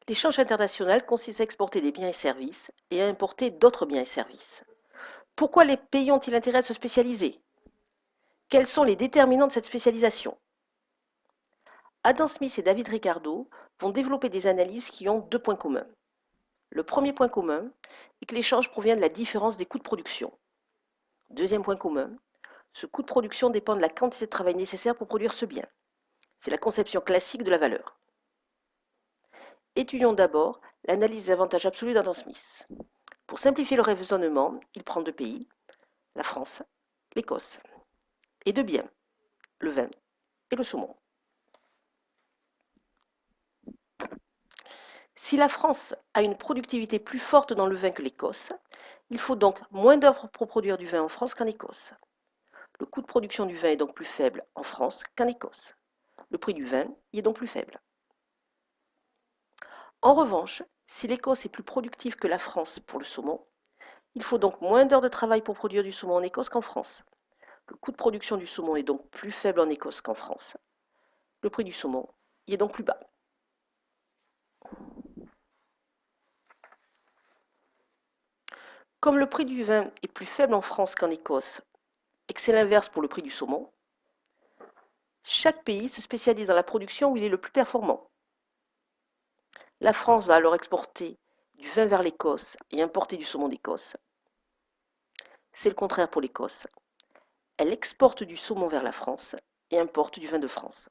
L'échange international consiste à exporter des biens et services et à importer d'autres biens et services. Pourquoi les pays ont-ils intérêt à se spécialiser? Quels sont les déterminants de cette spécialisation? Adam Smith et David Ricardo vont développer des analyses qui ont deux points communs. Le premier point commun est que l'échange provient de la différence des coûts de production. Deuxième point commun, ce coût de production dépend de la quantité de travail nécessaire pour produire ce bien. C'est la conception classique de la valeur. Étudions d'abord l'analyse des avantages absolus d'Adam Smith. Pour simplifier le raisonnement, il prend deux pays, la France, l'Écosse, et deux biens, le vin et le saumon. Si la France a une productivité plus forte dans le vin que l'Écosse, il faut donc moins d'œuvres pour produire du vin en France qu'en Écosse. Le coût de production du vin est donc plus faible en France qu'en Écosse. Le prix du vin y est donc plus faible. En revanche, si l'Écosse est plus productive que la France pour le saumon, il faut donc moins d'heures de travail pour produire du saumon en Écosse qu'en France. Le coût de production du saumon est donc plus faible en Écosse qu'en France. Le prix du saumon y est donc plus bas. Comme le prix du vin est plus faible en France qu'en Écosse, et que c'est l'inverse pour le prix du saumon, chaque pays se spécialise dans la production où il est le plus performant. La France va alors exporter du vin vers l'Écosse et importer du saumon d'Écosse. C'est le contraire pour l'Écosse. Elle exporte du saumon vers la France et importe du vin de France.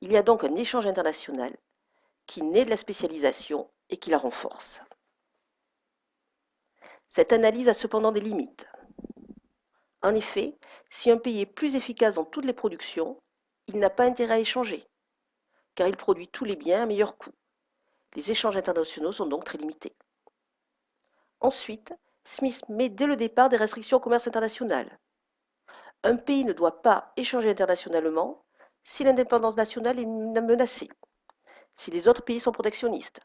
Il y a donc un échange international qui naît de la spécialisation et qui la renforce. Cette analyse a cependant des limites. En effet, si un pays est plus efficace dans toutes les productions, il n'a pas intérêt à échanger, car il produit tous les biens à meilleur coût. Les échanges internationaux sont donc très limités. Ensuite, Smith met dès le départ des restrictions au commerce international. Un pays ne doit pas échanger internationalement si l'indépendance nationale est menacée, si les autres pays sont protectionnistes,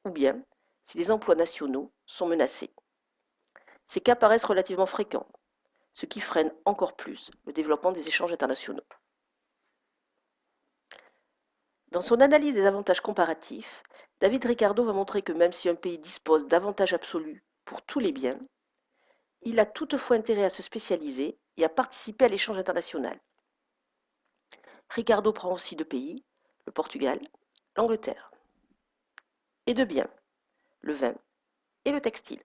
ou bien si les emplois nationaux sont menacés. Ces cas paraissent relativement fréquents, ce qui freine encore plus le développement des échanges internationaux. Dans son analyse des avantages comparatifs, David Ricardo va montrer que même si un pays dispose d'avantages absolus pour tous les biens, il a toutefois intérêt à se spécialiser et à participer à l'échange international. Ricardo prend aussi deux pays, le Portugal, l'Angleterre, et deux biens, le vin et le textile.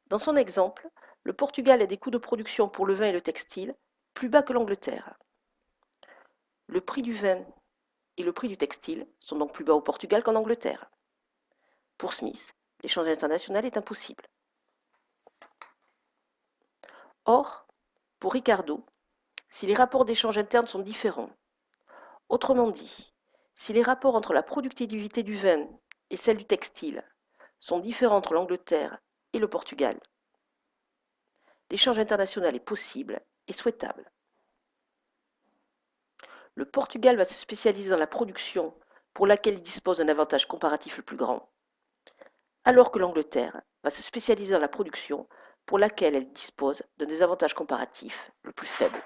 Dans son exemple, le Portugal a des coûts de production pour le vin et le textile plus bas que l'Angleterre. Le prix du vin et le prix du textile sont donc plus bas au Portugal qu'en Angleterre. Pour Smith, l'échange international est impossible. Or, pour Ricardo, si les rapports d'échange internes sont différents, autrement dit, si les rapports entre la productivité du vin et celle du textile sont différents entre l'Angleterre et le Portugal, l'échange international est possible et souhaitable. Le Portugal va se spécialiser dans la production pour laquelle il dispose d'un avantage comparatif le plus grand, alors que l'Angleterre va se spécialiser dans la production pour laquelle elle dispose d'un désavantage comparatif le plus faible.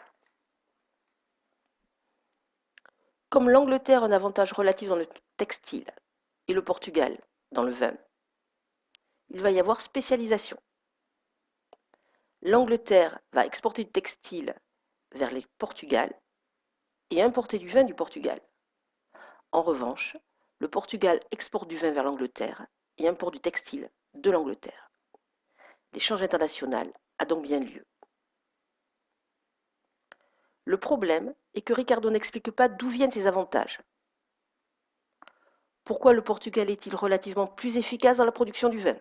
Comme l'Angleterre a un avantage relatif dans le textile et le Portugal dans le vin, il va y avoir spécialisation. L'Angleterre va exporter du textile vers le Portugal et importer du vin du Portugal. En revanche, le Portugal exporte du vin vers l'Angleterre et importe du textile de l'Angleterre. L'échange international a donc bien lieu. Le problème est que Ricardo n'explique pas d'où viennent ces avantages. Pourquoi le Portugal est-il relativement plus efficace dans la production du vin?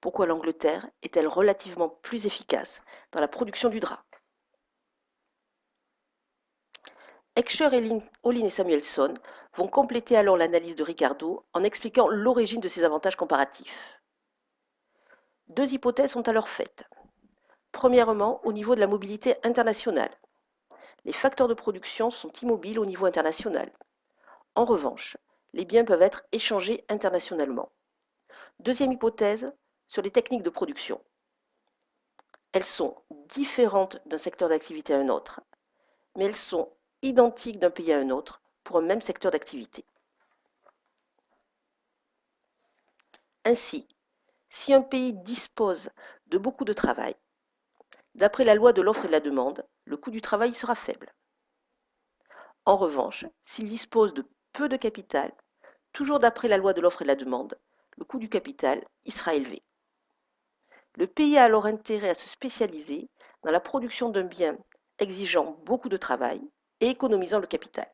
Pourquoi l'Angleterre est-elle relativement plus efficace dans la production du drap? Heckscher, Olin et Samuelson vont compléter alors l'analyse de Ricardo en expliquant l'origine de ces avantages comparatifs. Deux hypothèses sont alors faites. Premièrement, au niveau de la mobilité internationale. Les facteurs de production sont immobiles au niveau international. En revanche, les biens peuvent être échangés internationalement. Deuxième hypothèse, sur les techniques de production. Elles sont différentes d'un secteur d'activité à un autre, mais elles sont identiques d'un pays à un autre pour un même secteur d'activité. Ainsi, si un pays dispose de beaucoup de travail, d'après la loi de l'offre et de la demande, le coût du travail sera faible. En revanche, s'il dispose de peu de capital, toujours d'après la loi de l'offre et de la demande, le coût du capital y sera élevé. Le pays a alors intérêt à se spécialiser dans la production d'un bien exigeant beaucoup de travail et économisant le capital.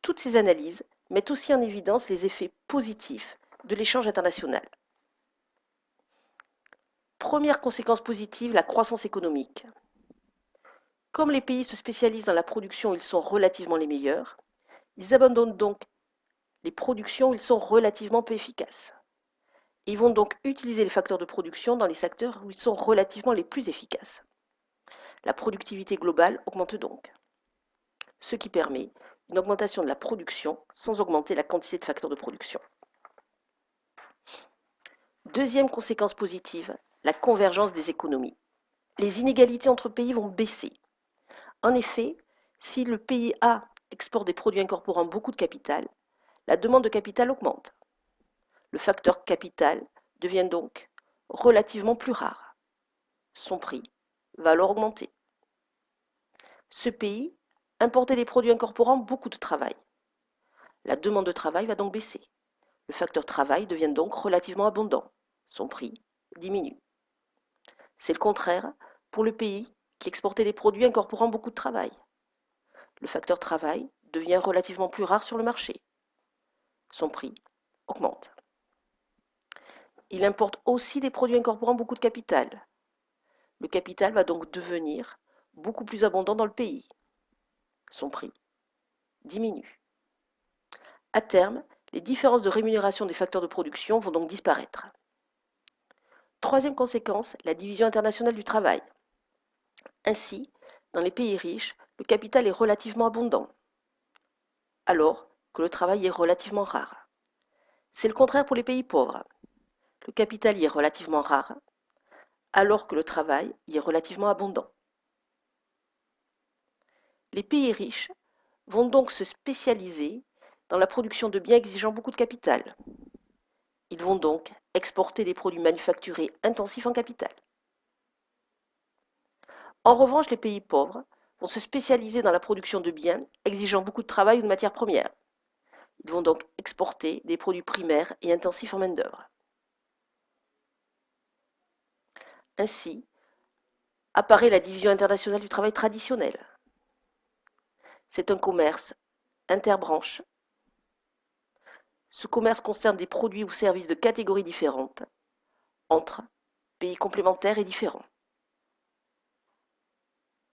Toutes ces analyses mettent aussi en évidence les effets positifs de l'échange international. Première conséquence positive, la croissance économique. Comme les pays se spécialisent dans la production où ils sont relativement les meilleurs, ils abandonnent donc les productions où ils sont relativement peu efficaces. Ils vont donc utiliser les facteurs de production dans les secteurs où ils sont relativement les plus efficaces. La productivité globale augmente donc, ce qui permet une augmentation de la production sans augmenter la quantité de facteurs de production. Deuxième conséquence positive, la convergence des économies. Les inégalités entre pays vont baisser. En effet, si le pays A exporte des produits incorporant beaucoup de capital, la demande de capital augmente. Le facteur capital devient donc relativement plus rare. Son prix va alors augmenter. Ce pays importait des produits incorporant beaucoup de travail. La demande de travail va donc baisser. Le facteur travail devient donc relativement abondant. Son prix diminue. C'est le contraire pour le pays qui exportait des produits incorporant beaucoup de travail. Le facteur travail devient relativement plus rare sur le marché. Son prix augmente. Il importe aussi des produits incorporant beaucoup de capital. Le capital va donc devenir beaucoup plus abondant dans le pays. Son prix diminue. À terme, les différences de rémunération des facteurs de production vont donc disparaître. Troisième conséquence, la division internationale du travail. Ainsi, dans les pays riches, le capital est relativement abondant, alors que le travail est relativement rare. C'est le contraire pour les pays pauvres. Le capital y est relativement rare, alors que le travail y est relativement abondant. Les pays riches vont donc se spécialiser dans la production de biens exigeant beaucoup de capital. Ils vont donc exporter des produits manufacturés intensifs en capital. En revanche, les pays pauvres vont se spécialiser dans la production de biens exigeant beaucoup de travail ou de matières premières. Ils vont donc exporter des produits primaires et intensifs en main-d'œuvre. Ainsi, apparaît la division internationale du travail traditionnelle. C'est un commerce interbranche. Ce commerce concerne des produits ou services de catégories différentes entre pays complémentaires et différents.